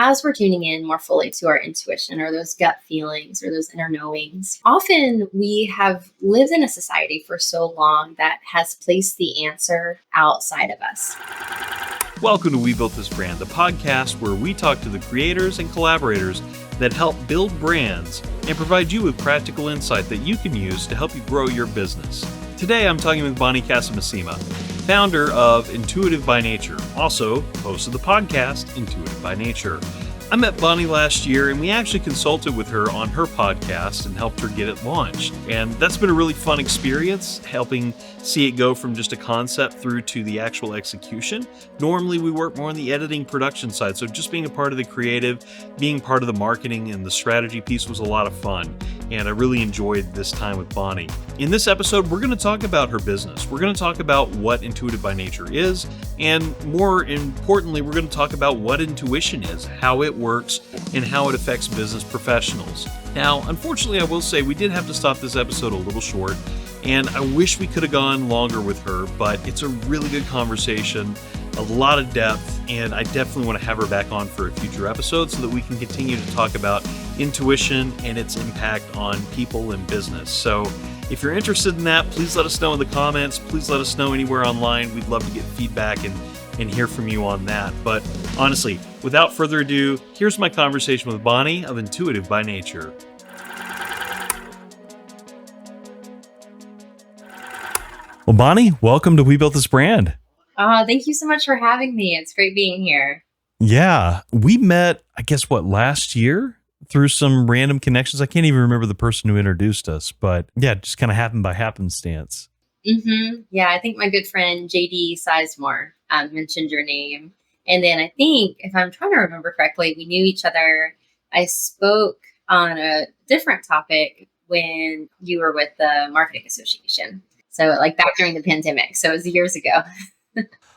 as we're tuning in more fully to our intuition or those gut feelings or those inner knowings, often we have lived in a society for so long that has placed the answer outside of us. Welcome to We Built This Brand, the podcast where we talk to the creators and collaborators that help build brands and provide you with practical insight that you can use to help you grow your business. Today, I'm talking with Bonnie Casamassima, founder of Intuitive by Nature, also host of the podcast Intuitive by Nature. I met Bonnie last year and we actually consulted with her on her podcast and helped her get it launched. And that's been a really fun experience, helping see it go from just a concept through to the actual execution. Normally we work more on the editing production side, so just being a part of the creative, being part of the marketing and the strategy piece was a lot of fun. And I really enjoyed this time with Bonnie. In this episode, we're going to talk about her business. We're going to talk about what Intuitive by Nature is, and more importantly, we're going to talk about what intuition is, how it works, and how it affects business professionals. Now, unfortunately, I will say we did have to stop this episode a little short, and I wish we could have gone longer with her, but it's a really good conversation, a lot of depth, and I definitely want to have her back on for a future episode so that we can continue to talk about intuition and its impact on people and business. So if you're interested in that, please let us know in the comments. Please let us know anywhere online. We'd love to get feedback and hear from you on that. But honestly, without further ado, here's my conversation with Bonnie of Intuitive by Nature. Well, Bonnie, welcome to We Built This Brand. Thank you so much for having me. It's great being here. Yeah, we met, last year? Through some random connections. I can't even remember the person who introduced us, but yeah, it just kind of happened by happenstance. Yeah, I think my good friend JD Sizemore mentioned your name. And then I think, if I'm trying to remember correctly, we knew each other. I spoke on a different topic when you were with the Marketing Association. So like back during the pandemic. So it was years ago.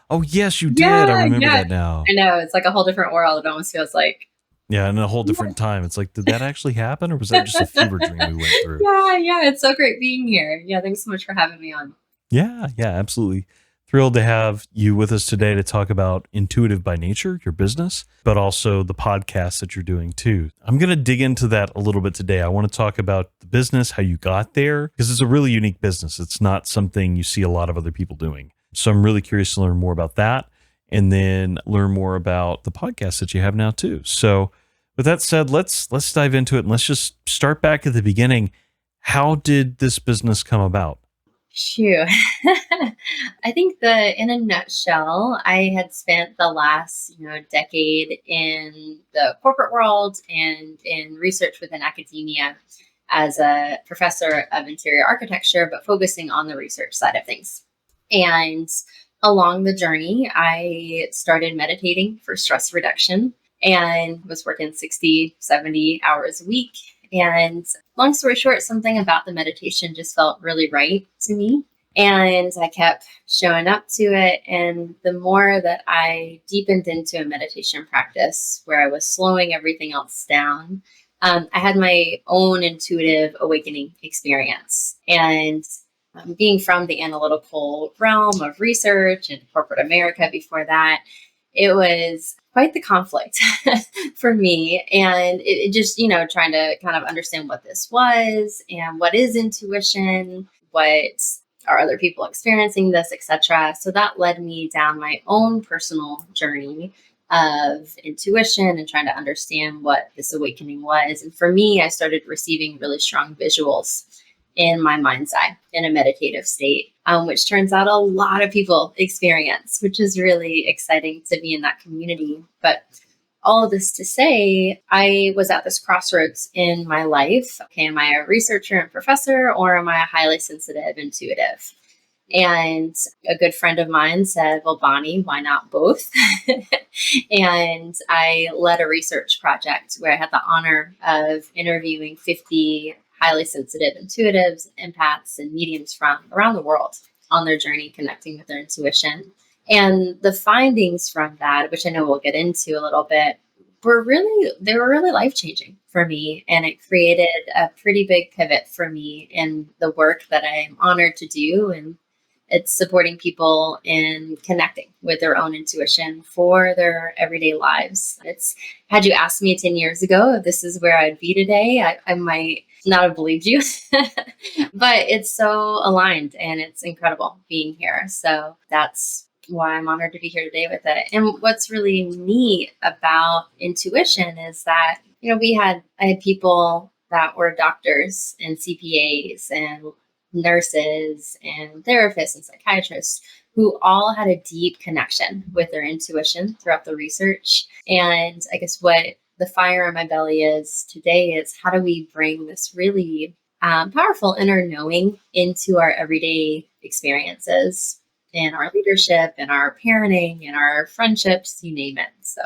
Oh, yes, you did. I remember that now. I know. It's like a whole different world. It almost feels like. Yeah, in a whole different time. It's like, did that actually happen, or was that just a fever dream we went through? Yeah. It's so great being here. Yeah, thanks so much for having me on. Yeah, absolutely. Thrilled to have you with us today to talk about Intuitive by Nature, your business, but also the podcast that you're doing too. I'm going to dig into that a little bit today. I want to talk about the business, how you got there, because it's a really unique business. It's not something you see a lot of other people doing. So I'm really curious to learn more about that and then learn more about the podcast that you have now too. So with that said, let's dive into it and let's just start back at the beginning. How did this business come about? Phew. I think in a nutshell, I had spent the last decade in the corporate world and in research within academia as a professor of interior architecture, but focusing on the research side of things. And along the journey, I started meditating for stress reduction and was working 60, 70 hours a week. And long story short, something about the meditation just felt really right to me. And I kept showing up to it. And the more that I deepened into a meditation practice where I was slowing everything else down, I had my own intuitive awakening experience. And being from the analytical realm of research and corporate America before that, it was quite the conflict for me. And it just, trying to kind of understand what this was and what is intuition, what are other people experiencing this, etc. So that led me down my own personal journey of intuition and trying to understand what this awakening was. And for me, I started receiving really strong visuals in my mind's eye in a meditative state, which turns out a lot of people experience, which is really exciting to be in that community. But all of this to say, I was at this crossroads in my life. Okay, am I a researcher and professor, or am I a highly sensitive intuitive? And a good friend of mine said, well, Bonnie, why not both? And I led a research project where I had the honor of interviewing 50 highly sensitive intuitives, empaths, and mediums from around the world on their journey connecting with their intuition. And the findings from that, which I know we'll get into a little bit, were really life-changing for me. And it created a pretty big pivot for me in the work that I'm honored to do and It's supporting people in connecting with their own intuition for their everyday lives. It's had you asked me 10 years ago if this is where I'd be today, I might not have believed you. But it's so aligned and it's incredible being here. So that's why I'm honored to be here today with it. And what's really neat about intuition is that, I had people that were doctors and CPAs and nurses and therapists and psychiatrists who all had a deep connection with their intuition throughout the research. And I guess what the fire in my belly is today is how do we bring this really powerful inner knowing into our everyday experiences in our leadership, in our parenting, in our friendships, you name it. So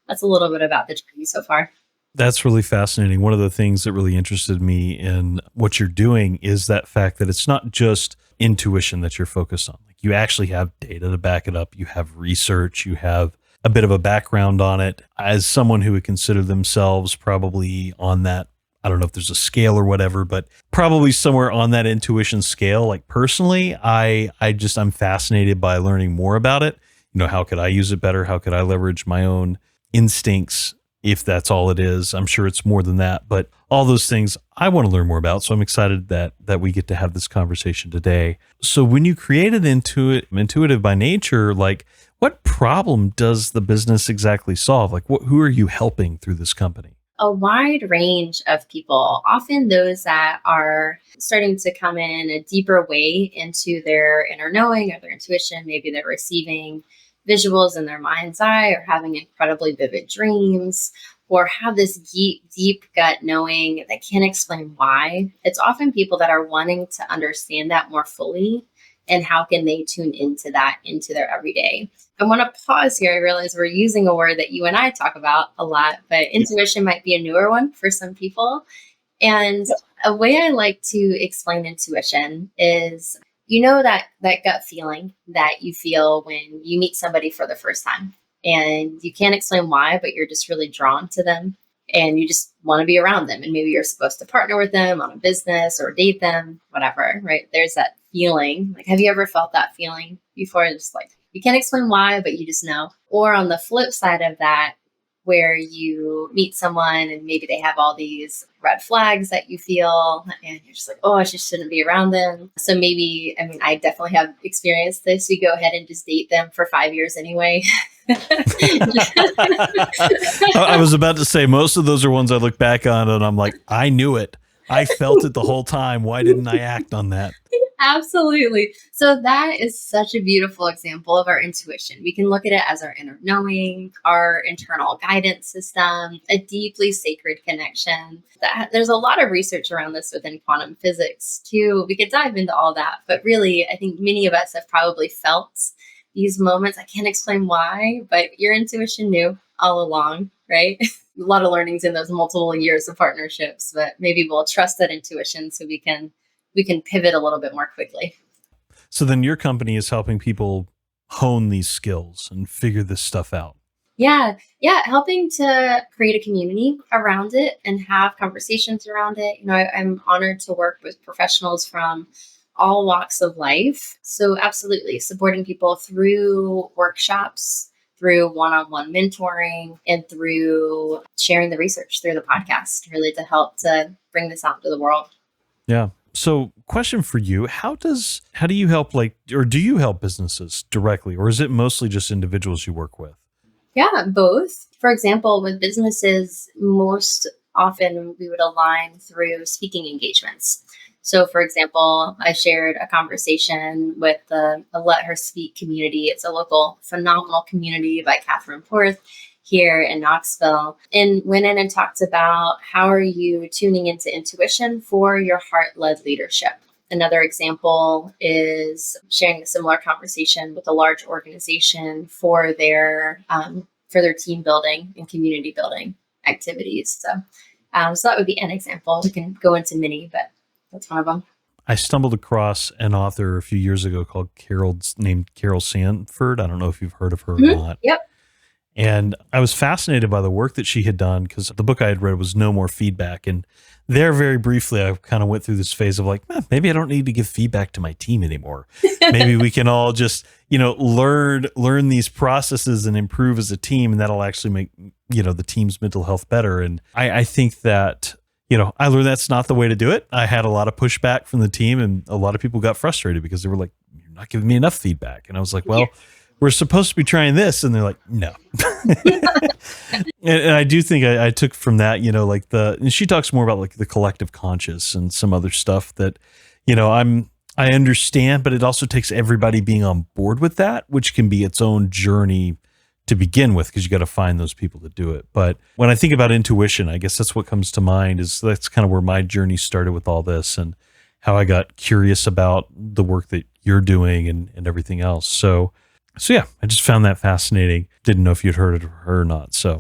that's a little bit about the journey so far. That's really fascinating. One of the things that really interested me in what you're doing is that fact that it's not just intuition that you're focused on. Like, you actually have data to back it up. You have research. You have a bit of a background on it. As someone who would consider themselves probably on that, I don't know if there's a scale or whatever, but probably somewhere on that intuition scale. Like, personally, I'm fascinated by learning more about it. How could I use it better? How could I leverage my own instincts, if that's all it is? I'm sure it's more than that, but all those things I want to learn more about. So I'm excited that we get to have this conversation today. So when you created Intuitive by Nature, like, what problem does the business exactly solve? Like, who are you helping through this company? A wide range of people, often those that are starting to come in a deeper way into their inner knowing or their intuition. Maybe they're receiving visuals in their mind's eye or having incredibly vivid dreams or have this deep gut knowing that can't explain why. It's often people that are wanting to understand that more fully and how can they tune into that into their everyday. I want to pause here. I realize we're using a word that you and I talk about a lot, but intuition might be a newer one for some people. And a way I like to explain intuition is, that gut feeling that you feel when you meet somebody for the first time and you can't explain why, but you're just really drawn to them and you just want to be around them. And maybe you're supposed to partner with them on a business or date them, whatever, right? There's that feeling. Like, have you ever felt that feeling before? Just like, you can't explain why, but you just know. Or on the flip side of that, where you meet someone and maybe they have all these red flags that you feel and you're just like, oh, I just shouldn't be around them. So maybe, I definitely have experienced this. You go ahead and just date them for 5 years anyway. I was about to say, most of those are ones I look back on and I'm like, I knew it. I felt it the whole time. Why didn't I act on that? Absolutely. So that is such a beautiful example of our intuition. We can look at it as our inner knowing, our internal guidance system, a deeply sacred connection. There's a lot of research around this within quantum physics too. We could dive into all that, but really, I think many of us have probably felt these moments. I can't explain why, but your intuition knew all along, right? A lot of learnings in those multiple years of partnerships, but maybe we'll trust that intuition so we can pivot a little bit more quickly. So then your company is helping people hone these skills and figure this stuff out. Yeah. Helping to create a community around it and have conversations around it. I'm honored to work with professionals from all walks of life. So absolutely supporting people through workshops, through one-on-one mentoring, and through sharing the research through the podcast, really to help to bring this out to the world. Yeah. So question for you, how do you help, or do you help businesses directly, or is it mostly just individuals you work with? Yeah, both. For example, with businesses, most often we would align through speaking engagements. So for example, I shared a conversation with the Let Her Speak community. It's a local phenomenal community by Catherine Porth here in Knoxville, and went in and talked about how are you tuning into intuition for your heart-led leadership. Another example is sharing a similar conversation with a large organization for their team building and community building activities. So that would be an example. We can go into many, but that's one of them. I stumbled across an author a few years ago named Carol Sanford. I don't know if you've heard of her or not. Yep. And I was fascinated by the work that she had done because the book I had read was No More Feedback. And there, very briefly, I kind of went through this phase of like, maybe I don't need to give feedback to my team anymore. Maybe we can all just, learn these processes and improve as a team, and that'll actually make, the team's mental health better. And I think that, I learned that's not the way to do it. I had a lot of pushback from the team, and a lot of people got frustrated because they were like, you're not giving me enough feedback. And I was like, well, we're supposed to be trying this. And they're like, no. and I do think I took from that, and she talks more about like the collective conscious and some other stuff that, I understand, but it also takes everybody being on board with that, which can be its own journey to begin with, because you got to find those people to do it. But when I think about intuition, I guess that's what comes to mind. That's kind of where my journey started with all this and how I got curious about the work that you're doing and everything else. So yeah, I just found that fascinating. Didn't know if you'd heard of her or not. So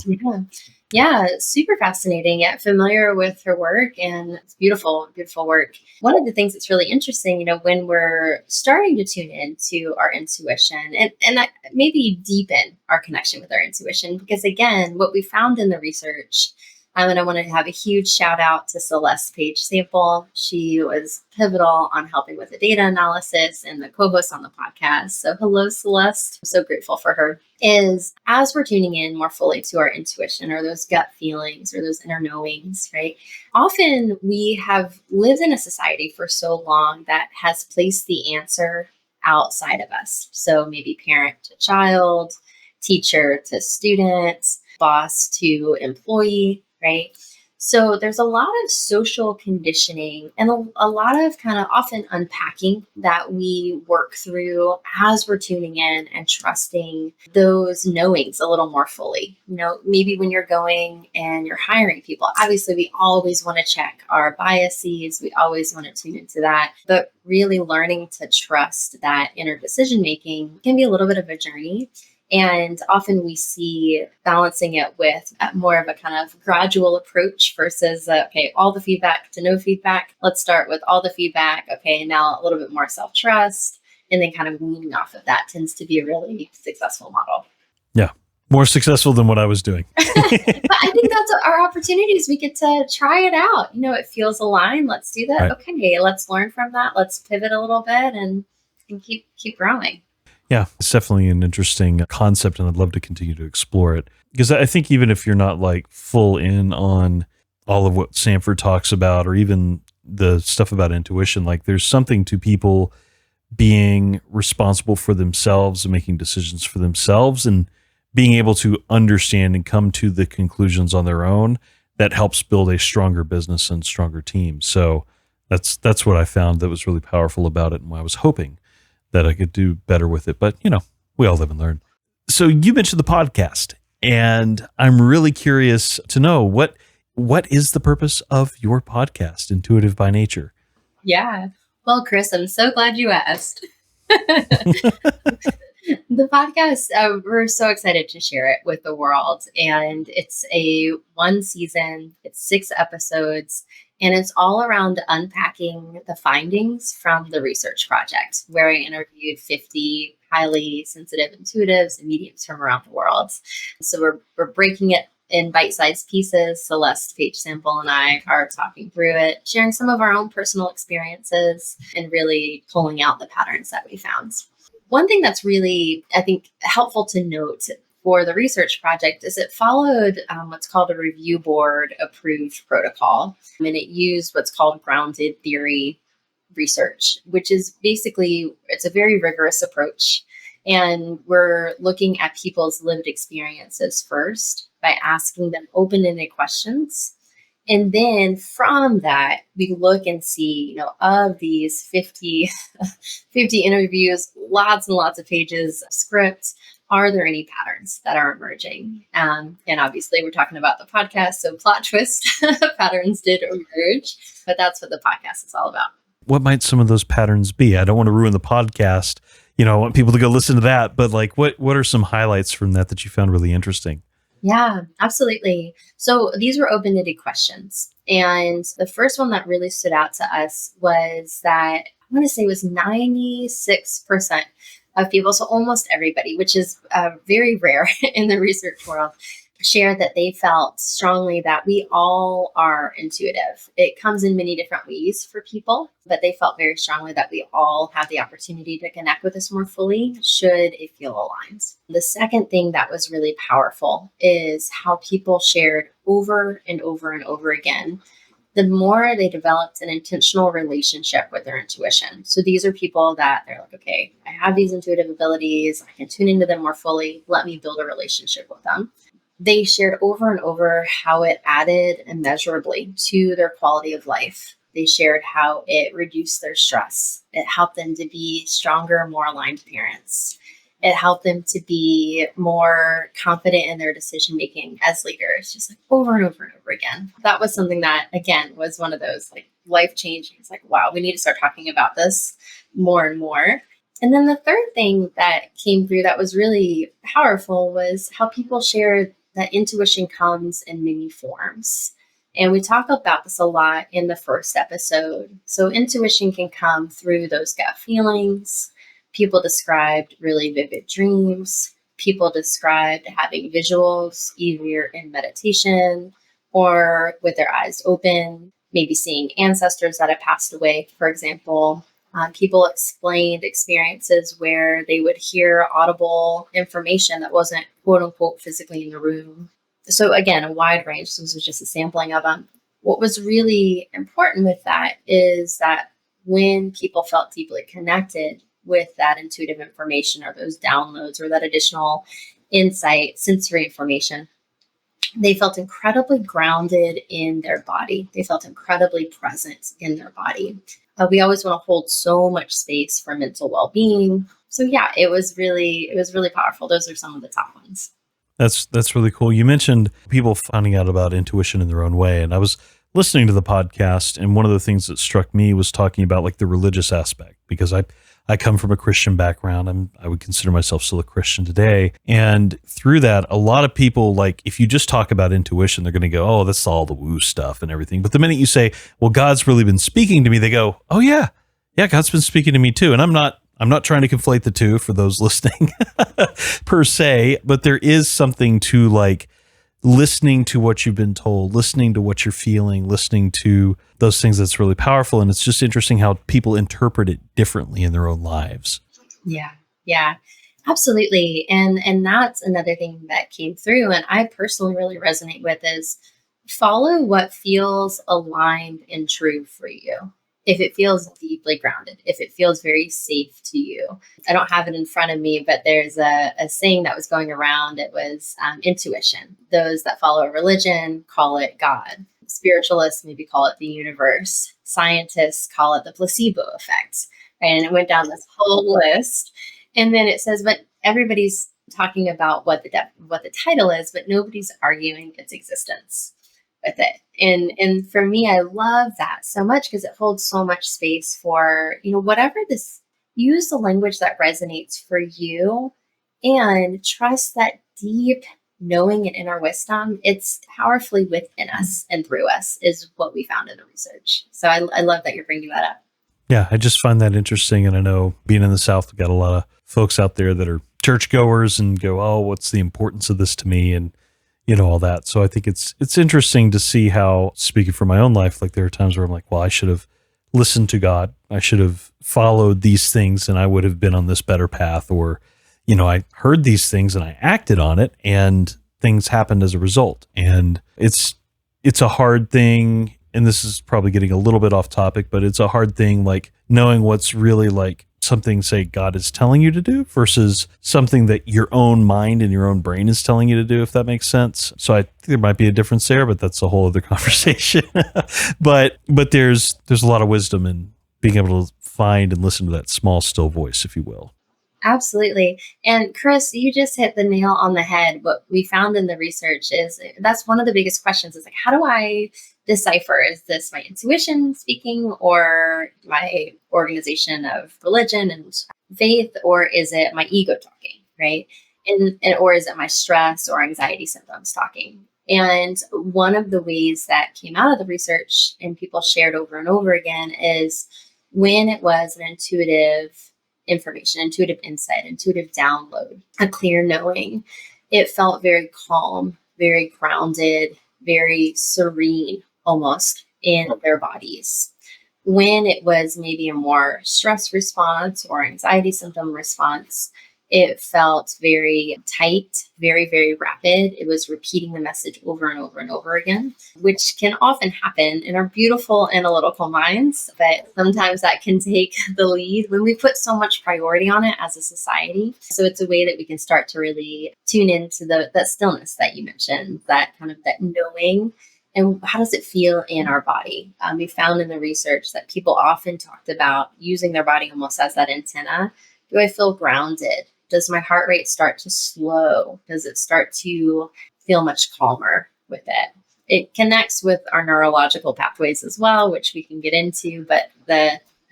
yeah, super fascinating. Yeah, familiar with her work, and it's beautiful, beautiful work. One of the things that's really interesting, when we're starting to tune into our intuition and that maybe deepen our connection with our intuition, because again, what we found in the research. And I want to have a huge shout out to Celeste Page Sample. She was pivotal on helping with the data analysis and the co-host on the podcast. So hello, Celeste. I'm so grateful for her. Is as we're tuning in more fully to our intuition or those gut feelings or those inner knowings, right? Often we have lived in a society for so long that has placed the answer outside of us. So maybe parent to child, teacher to student, boss to employee, right? So there's a lot of social conditioning and a lot of kind of often unpacking that we work through as we're tuning in and trusting those knowings a little more fully. Maybe when you're going and you're hiring people, obviously we always want to check our biases. We always want to tune into that. But really learning to trust that inner decision making can be a little bit of a journey. And often we see balancing it with more of a kind of gradual approach versus, okay, all the feedback to no feedback. Let's start with all the feedback. Okay, now a little bit more self-trust. And then kind of weaning off of that tends to be a really successful model. Yeah, more successful than what I was doing. But I think that's our opportunities. We get to try it out. It feels aligned. Let's do that. Right. Okay, let's learn from that. Let's pivot a little bit and keep growing. Yeah, it's definitely an interesting concept, and I'd love to continue to explore it. Because I think even if you're not like full in on all of what Sanford talks about, or even the stuff about intuition, like there's something to people being responsible for themselves and making decisions for themselves and being able to understand and come to the conclusions on their own that helps build a stronger business and stronger team. So that's what I found that was really powerful about it, and why I was hoping that I could do better with it. But, we all live and learn. So you mentioned the podcast, and I'm really curious to know what is the purpose of your podcast, Intuitive by Nature? Yeah. Well, Chris, I'm so glad you asked. The podcast, we're so excited to share it with the world. And it's a 1 season, it's 6 episodes, and it's all around unpacking the findings from the research project, where I interviewed 50 highly sensitive intuitives and mediums from around the world. So we're breaking it in bite-sized pieces. Celeste Page Sample and I are talking through it, sharing some of our own personal experiences, and really pulling out the patterns that we found. One thing that's really, I think, helpful to note for the research project is it followed what's called a review board approved protocol. And it used what's called grounded theory research, which is basically, it's a very rigorous approach. And we're looking at people's lived experiences first by asking them open-ended questions. And then from that, we look and see, of these 50 interviews, lots and lots of pages of scripts, are there any patterns that are emerging? And obviously we're talking about the podcast, so plot twist, patterns did emerge, but that's what the podcast is all about. What might some of those patterns be? I don't want to ruin the podcast. I want people to go listen to that, but like, what are some highlights from that you found really interesting? Yeah, absolutely. So these were open-ended questions. And the first one that really stood out to us was that, I want to say it was 96% of people, so almost everybody, which is very rare in the research world, shared that they felt strongly that we all are intuitive. It comes in many different ways for people, but they felt very strongly that we all have the opportunity to connect with us more fully should it feel aligned. The second thing that was really powerful is how people shared over and over and over again the more they developed an intentional relationship with their intuition. So these are people that they're like, okay, I have these intuitive abilities. I can tune into them more fully. Let me build a relationship with them. They shared over and over how it added immeasurably to their quality of life. They shared how it reduced their stress. It helped them to be stronger, more aligned parents. It helped them to be more confident in their decision making as leaders, just like over and over and over again. That was something that, again, was one of those like life changing. It's like, wow, we need to start talking about this more and more. And then the third thing that came through that was really powerful was how people shared that intuition comes in many forms. And we talk about this a lot in the first episode. So intuition can come through those gut feelings. People described really vivid dreams. People described having visuals, either in meditation or with their eyes open, maybe seeing ancestors that have passed away, for example. People explained experiences where they would hear audible information that wasn't quote unquote physically in the room. So again, a wide range. This was just a sampling of them. What was really important with that is that when people felt deeply connected with that intuitive information or those downloads or that additional insight, sensory information, they felt incredibly grounded in their body. They felt incredibly present in their body. We always want to hold so much space for mental well-being. So yeah, it was really powerful. Those are some of the top ones. That's really cool. You mentioned people finding out about intuition in their own way, and I was listening to the podcast, and one of the things that struck me was talking about like the religious aspect, because I come from a Christian background. I would consider myself still a Christian today. And through that, a lot of people, like, if you just talk about intuition, they're going to go, oh, that's all the woo stuff and everything. But the minute you say, well, God's really been speaking to me, they go, oh yeah, God's been speaking to me too. And I'm not trying to conflate the two for those listening per se, but there is something to like listening to what you've been told, listening to what you're feeling, listening to those things that's really powerful. And it's just interesting how people interpret it differently in their own lives. Yeah, absolutely. And that's another thing that came through. And I personally really resonate with is follow what feels aligned and true for you. If it feels deeply grounded, if it feels very safe to you. I don't have it in front of me, but there's a saying that was going around. It was intuition. Those that follow a religion call it God. Spiritualists maybe call it the universe. Scientists call it the placebo effect. And it went down this whole list. And then it says, but everybody's talking about what the title is, but nobody's arguing its existence with it. And for me, I love that so much because it holds so much space for, whatever this, use the language that resonates for you and trust that deep knowing and inner wisdom, it's powerfully within us and through us is what we found in the research. So I love that you're bringing that up. Yeah, I just find that interesting. And I know being in the South, we've got a lot of folks out there that are churchgoers and go, oh, what's the importance of this to me? And all that. So I think it's interesting to see how, speaking for my own life, like there are times where I'm like, well, I should have listened to God. I should have followed these things and I would have been on this better path. Or, I heard these things and I acted on it and things happened as a result. And it's a hard thing. And this is probably getting a little bit off topic, but it's a hard thing, like knowing what's really like something, say, God is telling you to do versus something that your own mind and your own brain is telling you to do, if that makes sense. So I think there might be a difference there, but that's a whole other conversation. but there's a lot of wisdom in being able to find and listen to that small, still voice, if you will. Absolutely. And Chris, you just hit the nail on the head. What we found in the research is that's one of the biggest questions is like, how do I decipher? Is this my intuition speaking or my organization of religion and faith, or is it my ego talking, right? And or is it my stress or anxiety symptoms talking? And one of the ways that came out of the research and people shared over and over again is when it was an intuitive information, intuitive insight, intuitive download, a clear knowing. It felt very calm, very grounded, very serene almost in their bodies. When it was maybe a more stress response or anxiety symptom response, it felt very tight, very, very rapid. It was repeating the message over and over and over again, which can often happen in our beautiful analytical minds. But sometimes that can take the lead when we put so much priority on it as a society. So it's a way that we can start to really tune into that stillness that you mentioned, that kind of that knowing. And how does it feel in our body? We found in the research that people often talked about using their body almost as that antenna. Do I feel grounded? Does my heart rate start to slow? Does it start to feel much calmer with it? It connects with our neurological pathways as well, which we can get into. But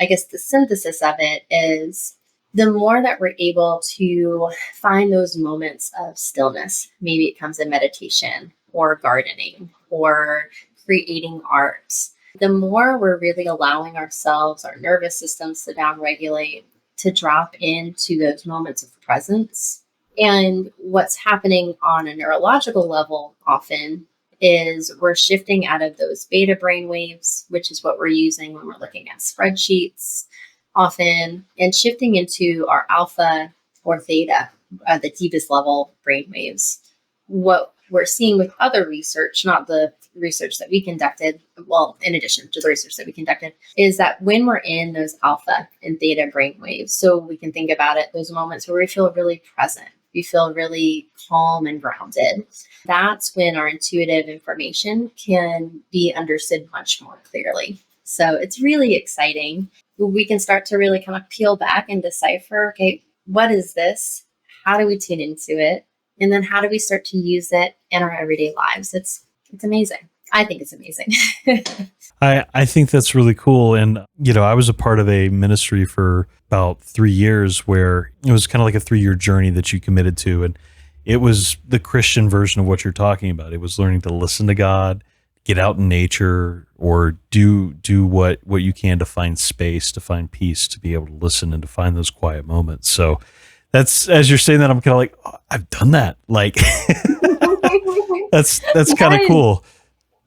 I guess the synthesis of it is the more that we're able to find those moments of stillness, maybe it comes in meditation or gardening or creating art, the more we're really allowing ourselves, our nervous systems to downregulate, to drop into those moments of presence. And what's happening on a neurological level often is we're shifting out of those beta brain waves, which is what we're using when we're looking at spreadsheets often, and shifting into our alpha or theta, the deepest level brain waves. What we're seeing with other research, not the research that we conducted, well, in addition to the research that we conducted, is that when we're in those alpha and theta brain waves, so we can think about it, those moments where we feel really present, we feel really calm and grounded, that's when our intuitive information can be understood much more clearly. So it's really exciting. We can start to really kind of peel back and decipher, okay, what is this? How do we tune into it? And then how do we start to use it in our everyday lives? It's amazing. I think it's amazing. I think that's really cool. And, I was a part of a ministry for about 3 years where it was kind of like a 3-year journey that you committed to. And it was the Christian version of what you're talking about. It was learning to listen to God, get out in nature, or do what you can to find space, to find peace, to be able to listen and to find those quiet moments. So that's, as you're saying that, I'm kind of like, oh, I've done that. Like, that's kind of cool.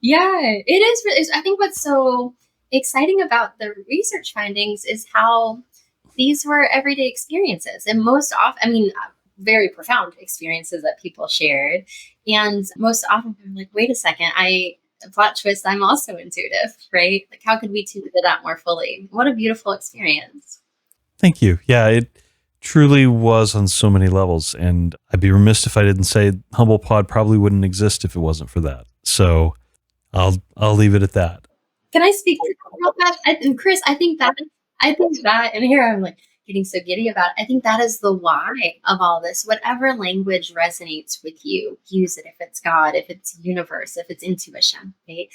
Yeah, it is. I think what's so exciting about the research findings is how these were everyday experiences. And most often, very profound experiences that people shared. And most often, I'm like, wait a second, plot twist, I'm also intuitive, right? Like, how could we tune into that more fully? What a beautiful experience. Thank you. Yeah, it truly was on so many levels. And I'd be remiss if I didn't say Humble Pod probably wouldn't exist if it wasn't for that. So I'll leave it at that. Can I speak about that? Chris, I think that, and here I'm like getting so giddy about it. I think that is the why of all this. Whatever language resonates with you, use it. If it's God, if it's universe, if it's intuition, right?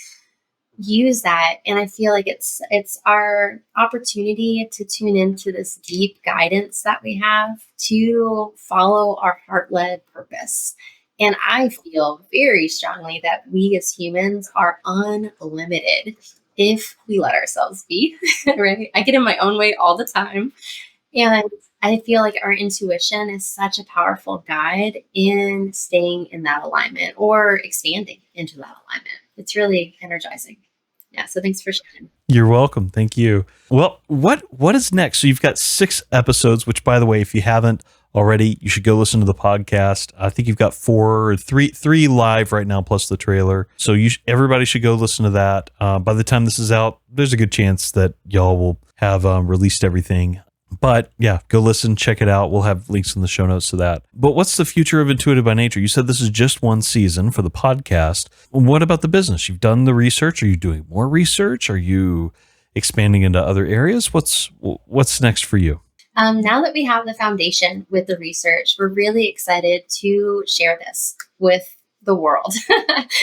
Use that. And I feel like it's our opportunity to tune into this deep guidance that we have to follow our heart-led purpose. And I feel very strongly that we as humans are unlimited if we let ourselves be, right? I get in my own way all the time. And I feel like our intuition is such a powerful guide in staying in that alignment or expanding into that alignment. It's really energizing. Yeah. So thanks for sharing. You're welcome. Thank you. Well, what is next? So you've got 6 episodes, which, by the way, if you haven't already, you should go listen to the podcast. I think you've got 3 live right now, plus the trailer. So everybody should go listen to that. By the time this is out, there's a good chance that y'all will have released everything. But yeah, go listen, check it out. We'll have links in the show notes to that. But what's the future of Intuitive by Nature? You said this is just 1 season for the podcast. What about the business? You've done the research. Are you doing more research? Are you expanding into other areas? What's next for you? Now that we have the foundation with the research, we're really excited to share this with the world,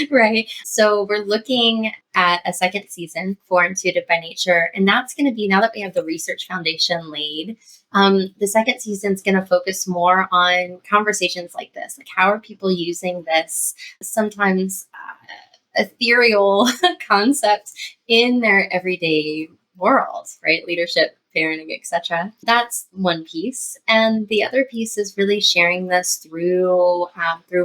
right? So we're looking at a 2nd season for Intuitive by Nature. And that's going to be, now that we have the research foundation laid, the 2nd season is going to focus more on conversations like this. Like, how are people using this sometimes ethereal concept in their everyday world, right? Leadership parenting, etc. That's one piece. And the other piece is really sharing this through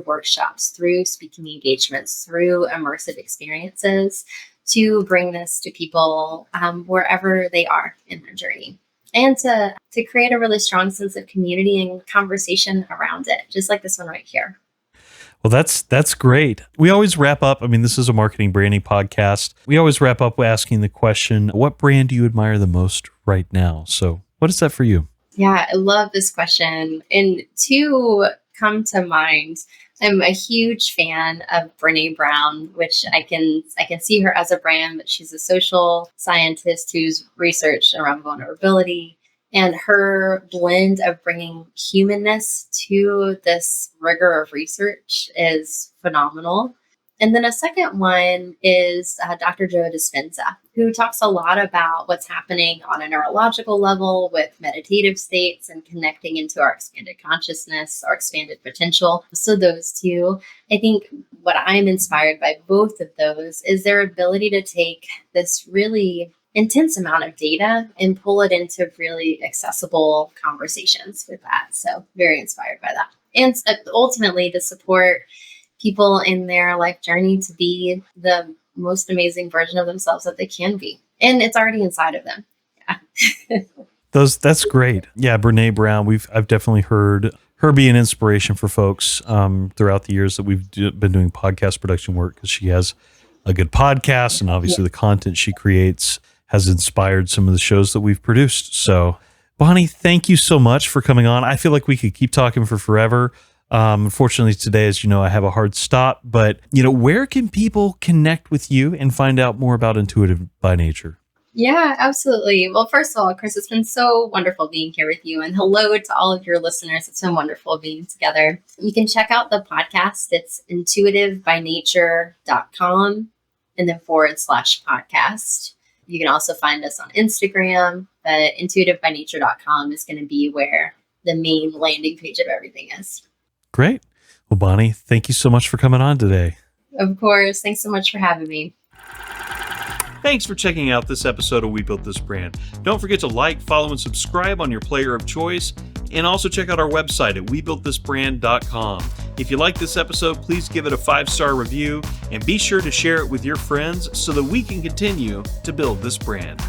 workshops, through speaking engagements, through immersive experiences to bring this to people wherever they are in their journey. And to create a really strong sense of community and conversation around it, just like this one right here. Well, that's great. We always wrap up. I mean, this is a marketing branding podcast. We always wrap up asking the question, what brand do you admire the most right now? So what is that for you? Yeah, I love this question. And two come to mind. I'm a huge fan of Brené Brown, which I can see her as a brand, but she's a social scientist who's researched around vulnerability. And her blend of bringing humanness to this rigor of research is phenomenal. And then a second one is Dr. Joe Dispenza, who talks a lot about what's happening on a neurological level with meditative states and connecting into our expanded consciousness, our expanded potential. So those two, I think what I'm inspired by both of those is their ability to take this really intense amount of data and pull it into really accessible conversations with that. So very inspired by that. And ultimately to support people in their life journey to be the most amazing version of themselves that they can be. And it's already inside of them. Yeah. That's great. Yeah, Brené Brown, I've definitely heard her be an inspiration for folks throughout the years that we've been doing podcast production work, because she has a good podcast, and obviously the content she creates has inspired some of the shows that we've produced. So, Bonnie, thank you so much for coming on. I feel like we could keep talking for forever. Unfortunately, today, as you know, I have a hard stop. But, where can people connect with you and find out more about Intuitive by Nature? Yeah, absolutely. Well, first of all, Chris, it's been so wonderful being here with you. And hello to all of your listeners. It's been wonderful being together. You can check out the podcast. It's intuitivebynature.com and then /podcast. You can also find us on Instagram, but intuitivebynature.com is going to be where the main landing page of everything is. Great. Well, Bonnie, thank you so much for coming on today. Of course. Thanks so much for having me. Thanks for checking out this episode of We Built This Brand. Don't forget to like, follow, and subscribe on your player of choice. And also check out our website at webuiltthisbrand.com. If you like this episode, please give it a 5-star review and be sure to share it with your friends so that we can continue to build this brand.